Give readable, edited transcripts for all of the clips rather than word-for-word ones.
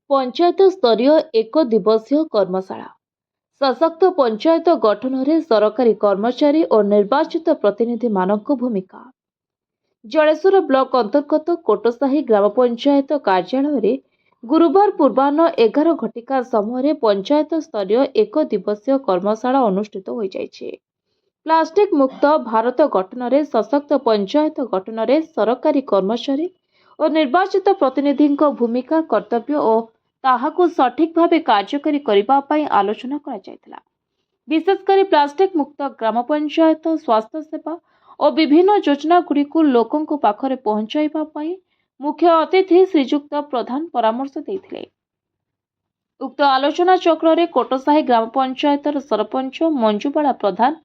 पंचायत स्तरीय एक दिवसीय कर्मशाला सशक्त पंचायत गठन में सरकारी कर्मचारी और निर्वाचित प्रतिनिधि मानक भूमिका। जलेश्वर ब्लॉक अंतर्गत कोटसाही ग्राम पंचायत कार्यालय रे गुरुवार पूर्वाह्न 11 घटिका समय पंचायत स्तरीय एक दिवसीय कर्मशाला अनुष्ठित हो जाइछे। प्लास्टिक मुक्त भारत गठन में सशक्त पंचायत गठन में सरकारी कर्मचारी और निर्वाचित प्रतिनिधि भूमिका कर्तव्य और ताहाकु सठिक भावे कार्यकारी करिबा पई आलोचना करा जायतिला। विशेषकर प्लास्टिक मुक्त ग्राम पंचायत स्वास्थ्य सेवा और विभिन्न योजना गुड़िक लोकों पाखरे पहुंचाइबा पई मुख्य अतिथि श्रीजुक्त प्रधान परामर्श देथिले। उक्त आलोचना चक्र रे कोटसाही ग्राम पंचायतर सरपंच मंजुबाला प्रधान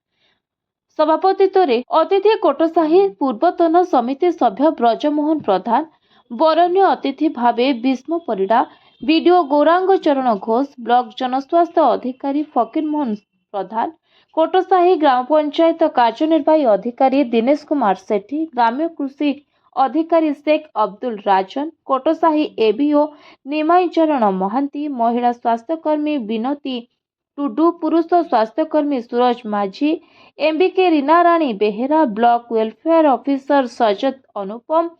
सभापतित्व रे अतिथि कोटसाही पूर्वतन समिति सभ्य ब्रजमोहन प्रधान, बरण्य अतिथि भावे भीष्म परिडा, वीडियो गौरांग चरण घोष, ब्लॉक जनस्वास्थ्य अधिकारी फकीर मोहन प्रधान, कोटसाही ग्राम पंचायत कार्यनिर्वाही अधिकारी दिनेश कुमार सेठी, ग्राम्य कृषि अधिकारी शेख अब्दुल राजन, कोटसाही एबीओ निमाई चरण महांती, महिला स्वास्थ्यकर्मी विनती टुडू, पुरुष स्वास्थ्यकर्मी सूरज माझी, MBK Reena Rani Behera, block welfare officer सजद अनुपम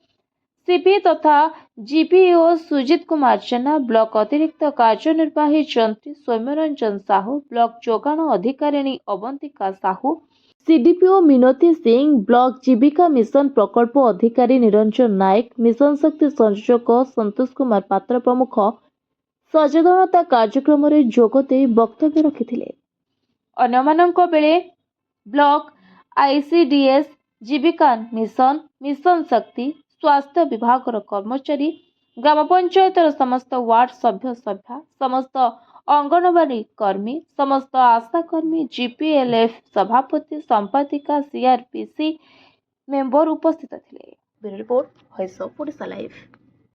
सीपी तथा जीपीओ सुजित कुमार जेना, ब्लॉक अतिरिक्त कार्यनिर्वाही जंत्री सौम्यरंजन साहू, ब्लॉक जोगाण अधिकारिणी अवंतिका साहू, सीडीपीओ मिनती सिंह, ब्लॉक जीविका मिशन प्रकल्प अधिकारी निरंजन नायक, मिशन शक्ति संयोजक संतोष कुमार पात्र प्रमुख सचेतनता कार्यक्रम में जोगदे वक्तव्य रखिथिले। अन्यमानंक बेले ब्लॉक आईसीडीएस, जीविका मिशन, मिशन शक्ति, स्वास्थ्य विभाग कर्मचारी, ग्राम पंचायत समस्त वार्ड सभ्य सभ्या, समस्त अंगनवाड़ी कर्मी, समस्त आशा कर्मी, जीपीएलएफ सभापति, संपादिका, सीआरपीसी मेंबर उपस्थित थे। Bureau report, voice of Odisha live.